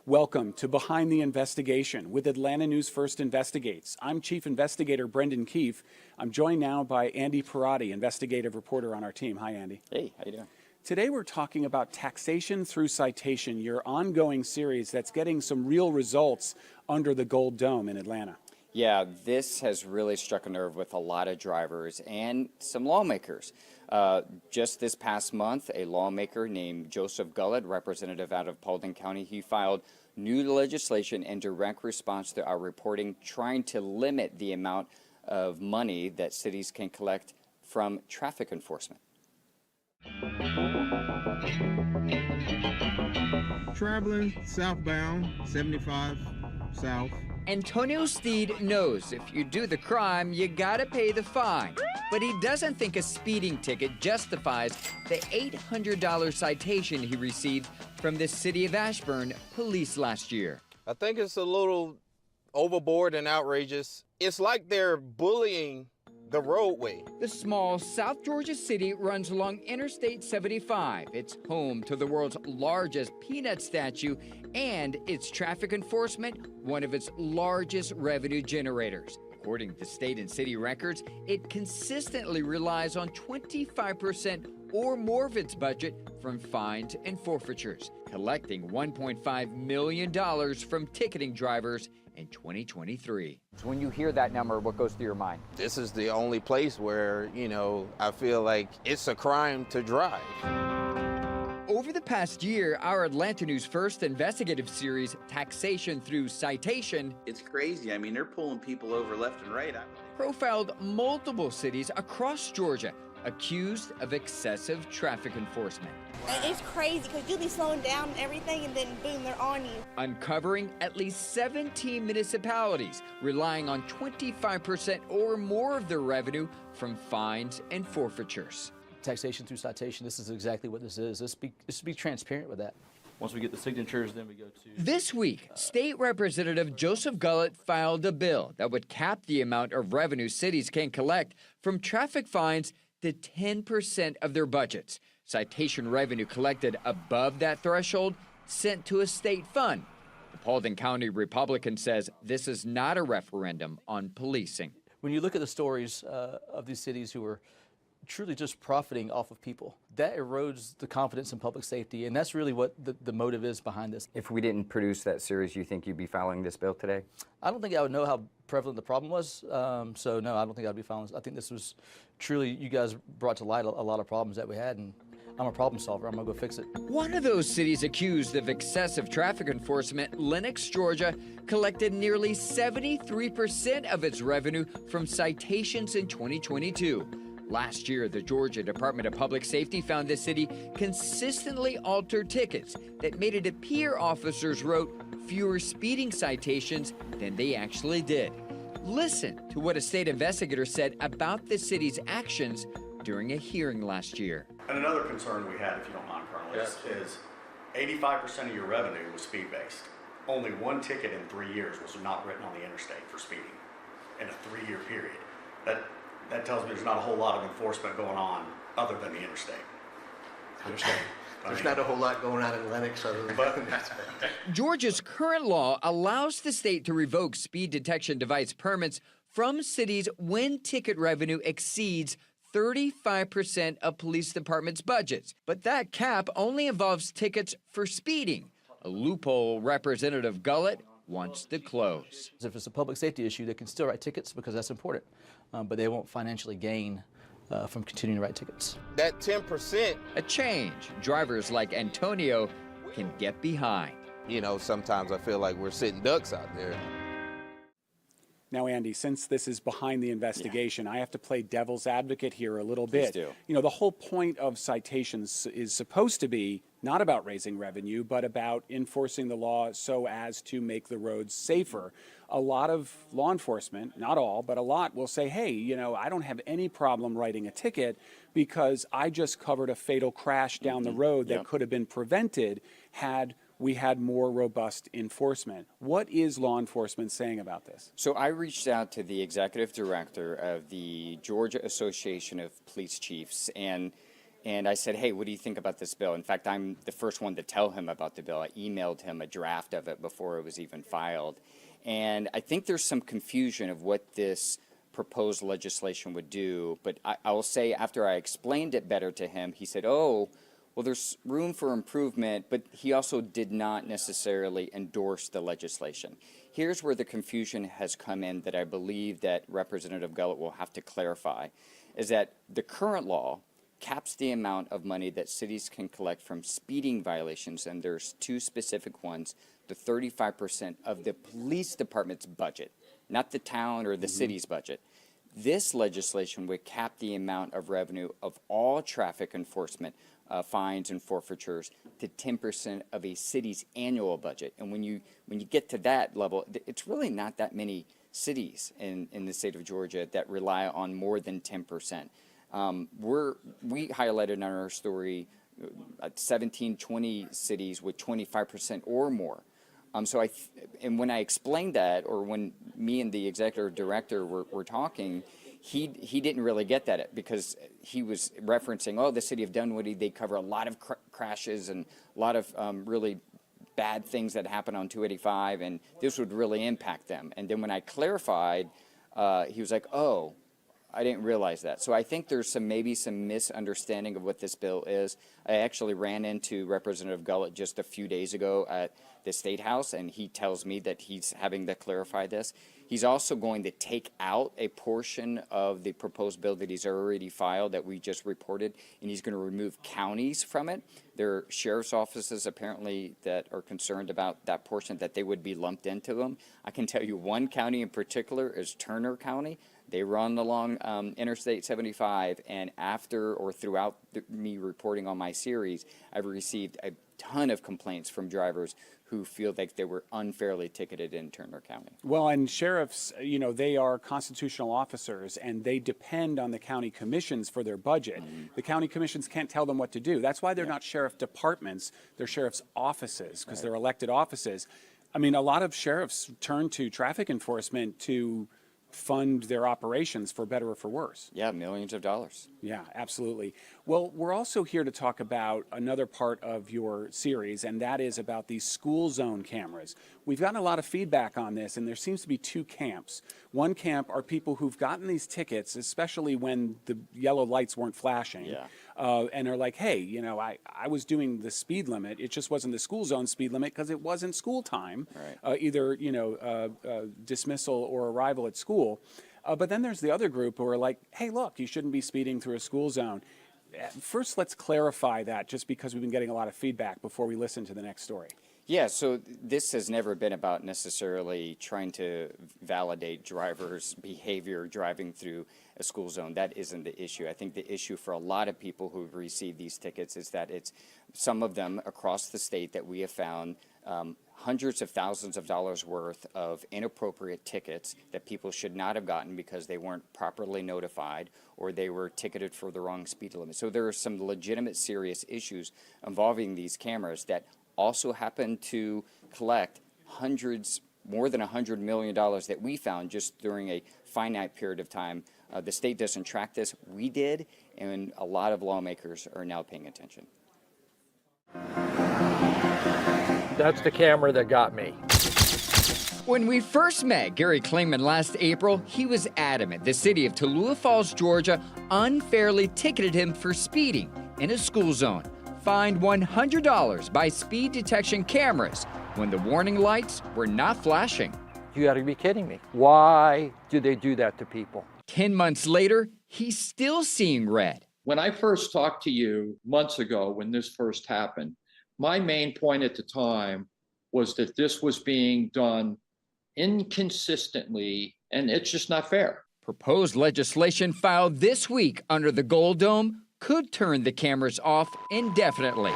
Welcome to Behind the Investigation with Atlanta News First Investigates. I'm Chief Investigator Brendan Keefe. I'm joined now by Andy Pierrotti, investigative reporter on our team. Hi, Andy. Hey, how you doing? Today we're talking about Taxation through Citation, your ongoing series that's getting some real results under the Gold Dome in Atlanta. Yeah, this has really struck a nerve with a lot of drivers and some lawmakers. Just this past month, a lawmaker named Joseph Gullett, representative out of Paulding County, he filed new legislation in direct response to our reporting trying to limit the amount of money that cities can collect from traffic enforcement. Traveling southbound, 75 south. Antonio Steed knows if you do the crime, you gotta pay the fine. But he doesn't think a speeding ticket justifies the $800 citation he received from the city of Ashburn police last year. I think it's a little overboard and outrageous. It's like they're bullying the roadway. The small South Georgia city runs along Interstate 75. It's home to the world's largest peanut statue and its traffic enforcement, one of its largest revenue generators. According to state and city records, it consistently relies on 25% or more of its budget from fines and forfeitures, collecting $1.5 million from ticketing drivers in 2023. So when you hear that number, what goes through your mind? This is the only place where, I feel like it's a crime to drive. Over the past year, our Atlanta News First investigative series, Taxation Through Citation, it's crazy. I mean, they're pulling people over left and right. profiled multiple cities across Georgia accused of excessive traffic enforcement. It's crazy because you'll be slowing down and everything, and then boom, they're on you. Uncovering at least 17 municipalities relying on 25% or more of their revenue from fines and forfeitures. Taxation through citation, this is exactly what this is. Let's be transparent with that. Once we get the signatures, then we go to... This week, State Representative Joseph Gullett filed a bill that would cap the amount of revenue cities can collect from traffic fines to 10% of their budgets. Citation revenue collected above that threshold sent to a state fund. The Paulding County Republican says this is not a referendum on policing. When you look at the stories of these cities who are truly just profiting off of people, that erodes the confidence in public safety, and that's really what the motive is behind this. If we didn't produce that series, you think you'd be filing this bill today? I don't think I would know how prevalent the problem was, so no, I don't think I'd be filing this. I think this was truly, you guys brought to light a lot of problems that we had, and I'm a problem solver. I'm gonna go fix it. One of those cities accused of excessive traffic enforcement, Lenox, Georgia, collected nearly 73% of its revenue from citations in 2022. Last year, the Georgia Department of Public Safety found the city consistently altered tickets that made it appear officers wrote fewer speeding citations than they actually did. Listen to what a state investigator said about the city's actions during a hearing last year. And another concern we had, if you don't mind, Colonel, is 85% of your revenue was speed-based. Only one ticket in 3 years was not written on the interstate for speeding in a 3-year period. That tells me there's not a whole lot of enforcement going on other than the interstate. There's not a whole lot going on in Lenox other than that. Georgia's current law allows the state to revoke speed detection device permits from cities when ticket revenue exceeds 35% of police departments' budgets. But that cap only involves tickets for speeding, a loophole Representative Gullett wants to close. If it's a public safety issue, they can still write tickets because that's important, but they won't financially gain from continuing to write tickets. That 10%, a change drivers like Antonio can get behind. Sometimes I feel like we're sitting ducks out there. Now, Andy, since this is behind the investigation, I have to play devil's advocate here a little bit. Please do. The whole point of citations is supposed to be not about raising revenue, but about enforcing the law so as to make the roads safer. A lot of law enforcement, not all, but a lot will say, hey, I don't have any problem writing a ticket because I just covered a fatal crash down the road that could have been prevented had we had more robust enforcement. What is law enforcement saying about this? So I reached out to the executive director of the Georgia Association of Police Chiefs, and And I said, hey, what do you think about this bill? In fact, I'm the first one to tell him about the bill. I emailed him a draft of it before it was even filed. And I think there's some confusion of what this proposed legislation would do. But I will say, after I explained it better to him, he said, oh, well, there's room for improvement, but he also did not necessarily endorse the legislation. Here's where the confusion has come in that I believe that Representative Gullett will have to clarify, is that the current law caps the amount of money that cities can collect from speeding violations, and there's two specific ones, the 35% of the police department's budget, not the town or the city's budget. This legislation would cap the amount of revenue of all traffic enforcement fines and forfeitures to 10% of a city's annual budget. And when you get to that level, it's really not that many cities in the state of Georgia that rely on more than 10%. We highlighted in our story 17, 20 cities with 25% or more. And when I explained that, or when me and the executive director were talking, he didn't really get that, because he was referencing, oh, the city of Dunwoody, they cover a lot of crashes and a lot of really bad things that happen on 285, and this would really impact them. And then when I clarified, he was like, oh, I didn't realize that. So I think there's maybe some misunderstanding of what this bill is. I actually ran into Representative Gullett just a few days ago at the State House, and he tells me that he's having to clarify this. He's also going to take out a portion of the proposed bill that he's already filed that we just reported, and he's going to remove counties from it. There are sheriff's offices apparently that are concerned about that portion, that they would be lumped into them. I can tell you one county in particular is Turner County. They run along Interstate 75, and after or throughout me reporting on my series, I've received a ton of complaints from drivers who feel like they were unfairly ticketed in Turner County. Well, and sheriffs, you know, they are constitutional officers, and they depend on the county commissions for their budget. The county commissions can't tell them what to do. That's why they're not sheriff departments, they're sheriff's offices, because they're elected offices. I mean, a lot of sheriffs turn to traffic enforcement to fund their operations, for better or for worse. Yeah, millions of dollars. Yeah, absolutely. Well, we're also here to talk about another part of your series, and that is about these school zone cameras. We've gotten a lot of feedback on this, and there seems to be two camps. One camp are people who've gotten these tickets, especially when the yellow lights weren't flashing, and are like, hey, you know, I was doing the speed limit. It just wasn't the school zone speed limit because it wasn't school time, either, you know, dismissal or arrival at school. But then there's the other group who are like, hey, look, you shouldn't be speeding through a school zone. First, let's clarify that, just because we've been getting a lot of feedback before we listen to the next story. Yeah, so this has never been about necessarily trying to validate drivers' behavior driving through a school zone. That isn't the issue. I think the issue for a lot of people who've received these tickets is that it's some of them across the state that we have found hundreds of thousands of dollars worth of inappropriate tickets that people should not have gotten because they weren't properly notified or they were ticketed for the wrong speed limit. So there are some legitimate serious issues involving these cameras that also happen to collect more than $100 million that we found just during a finite period of time. The state doesn't track this. We did, and a lot of lawmakers are now paying attention. That's the camera that got me. When we first met Gary Klingman last April, he was adamant the city of Tallulah Falls, Georgia, unfairly ticketed him for speeding in a school zone, fined $100 by speed detection cameras when the warning lights were not flashing. You gotta be kidding me. Why do they do that to people? 10 months later, he's still seeing red. When I first talked to you months ago when this first happened, my main point at the time was that this was being done inconsistently, and it's just not fair. Proposed legislation filed this week under the Gold Dome could turn the cameras off indefinitely,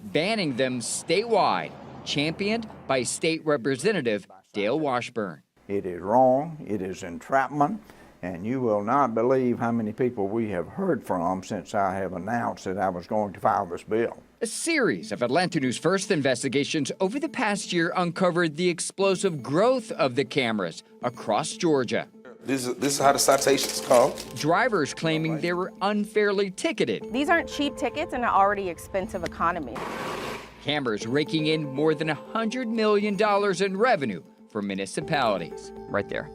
banning them statewide, championed by State Representative Dale Washburn. It is wrong, it is entrapment, and you will not believe how many people we have heard from since I have announced that I was going to file this bill. A series of Atlanta News First investigations over the past year uncovered the explosive growth of the cameras across Georgia. This is how the citations come. Drivers claiming they were unfairly ticketed. These aren't cheap tickets in an already expensive economy. Cameras raking in more than $100 million in revenue for municipalities. Right there.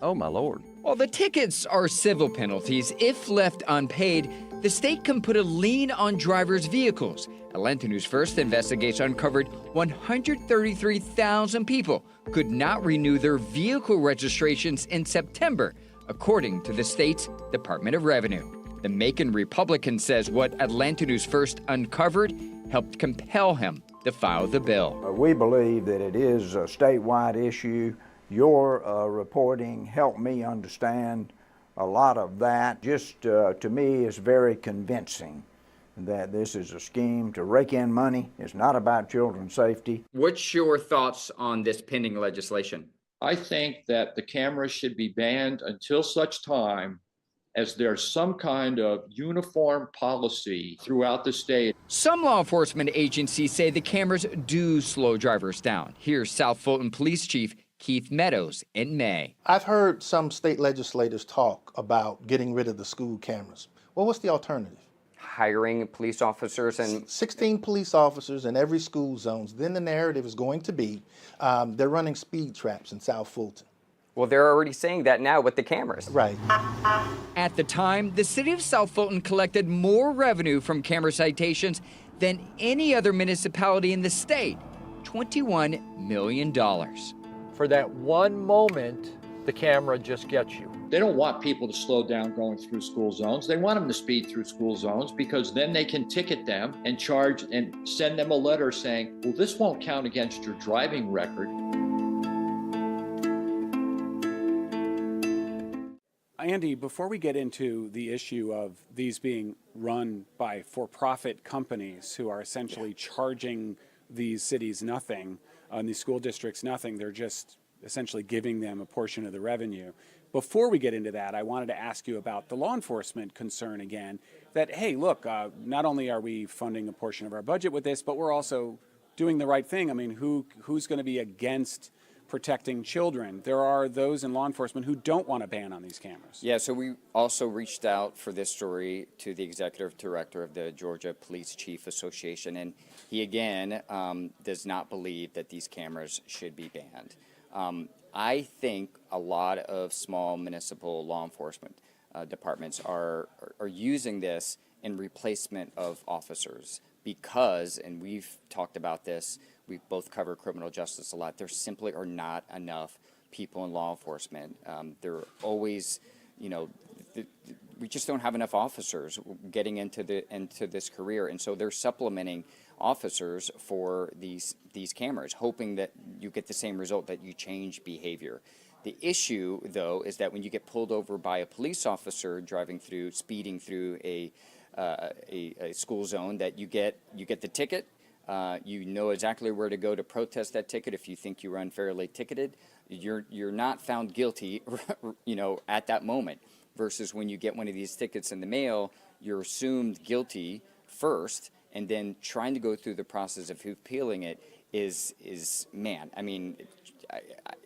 Oh, my Lord. While the tickets are civil penalties, if left unpaid, the state can put a lien on drivers' vehicles. Atlanta News First investigation uncovered 133,000 people could not renew their vehicle registrations in September, according to the state's Department of Revenue. The Macon Republican says what Atlanta News First uncovered helped compel him to file the bill. We believe that it is a statewide issue. Your reporting helped me understand a lot of that. Just to me, is very convincing that this is a scheme to rake in money. It's not about children's safety. What's your thoughts on this pending legislation? I think that the cameras should be banned until such time as there's some kind of uniform policy throughout the state. Some law enforcement agencies say the cameras do slow drivers down. Here's South Fulton Police Chief Keith Meadows in May. I've heard some state legislators talk about getting rid of the school cameras. Well, what's the alternative? Hiring police officers and 16 police officers in every school zones. Then the narrative is going to be they're running speed traps in South Fulton. well, they're already saying that now with the cameras. Right. At the time, the city of South Fulton collected more revenue from camera citations than any other municipality in the state, $21 million. For that one moment, the camera just gets you. They don't want people to slow down going through school zones. They want them to speed through school zones because then they can ticket them and charge and send them a letter saying, well, this won't count against your driving record. Andy, before we get into the issue of these being run by for-profit companies who are essentially charging these cities nothing, and these school districts nothing, they're just essentially giving them a portion of the revenue. Before we get into that, I wanted to ask you about the law enforcement concern again, that, hey, look, not only are we funding a portion of our budget with this, but we're also doing the right thing. I mean, who's going to be against protecting children? There are those in law enforcement who don't want a ban on these cameras. Yeah, so we also reached out for this story to the executive director of the Georgia Police Chief Association, and he again does not believe that these cameras should be banned. I think a lot of small municipal law enforcement departments are using this in replacement of officers because, and we've talked about this, we both cover criminal justice a lot, there simply are not enough people in law enforcement. There are always, you know, we just don't have enough officers getting into this career, and so they're supplementing officers for these cameras, hoping that you get the same result, that you change behavior. The issue, though, is that when you get pulled over by a police officer speeding through a school zone, that you get the ticket. You know exactly where to go to protest that ticket if you think you were unfairly ticketed. You're not found guilty, you know, at that moment. Versus when you get one of these tickets in the mail, you're assumed guilty first, and then trying to go through the process of appealing it is man. I mean,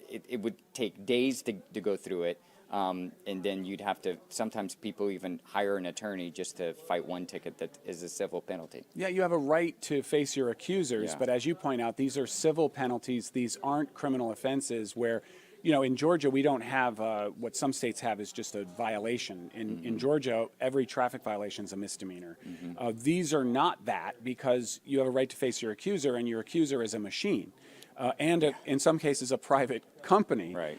it would take days to go through it. And then you'd have to, sometimes people even hire an attorney just to fight one ticket that is a civil penalty. Yeah, you have a right to face your accusers, but as you point out, these are civil penalties. These aren't criminal offenses where, you know, in Georgia, we don't have what some states have is just a violation. In Georgia, every traffic violation is a misdemeanor. These are not that because you have a right to face your accuser, and your accuser is a machine. And in some cases, a private company. Right.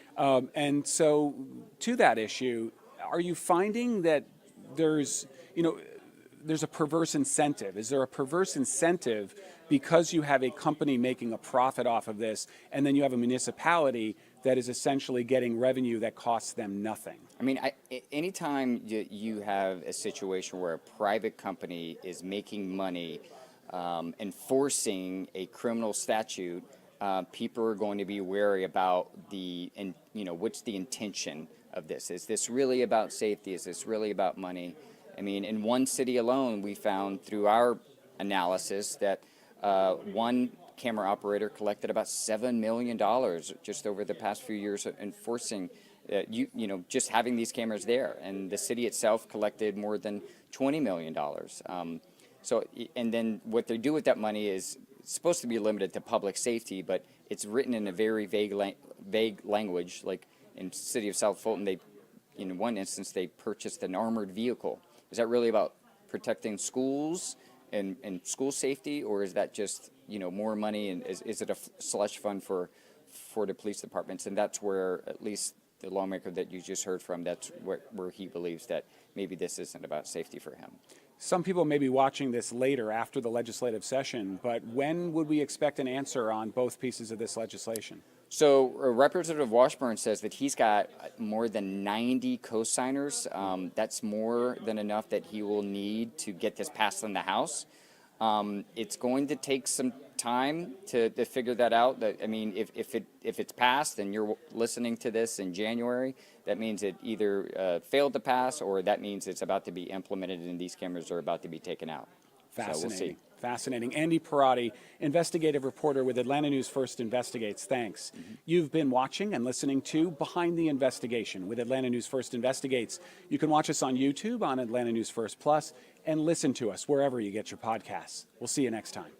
And so to that issue, are you finding that there's a perverse incentive? Is there a perverse incentive because you have a company making a profit off of this, and then you have a municipality that is essentially getting revenue that costs them nothing? I mean, anytime you have a situation where a private company is making money enforcing a criminal statute, people are going to be wary about what's the intention of this? Is this really about safety? Is this really about money? I mean, in one city alone, we found through our analysis that one camera operator collected about $7 million just over the past few years enforcing just having these cameras there, and the city itself collected more than $20 million. And then what they do with that money is supposed to be limited to public safety, but it's written in a very vague language. Like in the city of South Fulton, in one instance, they purchased an armored vehicle. Is that really about protecting schools and school safety, or is that just more money, and is it a slush fund for the police departments? And that's where, at least the lawmaker that you just heard from, that's where he believes that maybe this isn't about safety for him. Some people may be watching this later after the legislative session, but when would we expect an answer on both pieces of this legislation? So Representative Washburn says that he's got more than 90 co-signers. That's more than enough that he will need to get this passed in the House. It's going to take some time to figure that out. I mean, if it's passed and you're listening to this in January, that means it either failed to pass, or that means it's about to be implemented and these cameras are about to be taken out. Fascinating. So we'll see. Fascinating. Andy Pierrotti, investigative reporter with Atlanta News First Investigates. Thanks. You've been watching and listening to Behind the Investigation with Atlanta News First Investigates. You can watch us on YouTube on Atlanta News First Plus and listen to us wherever you get your podcasts. We'll see you next time.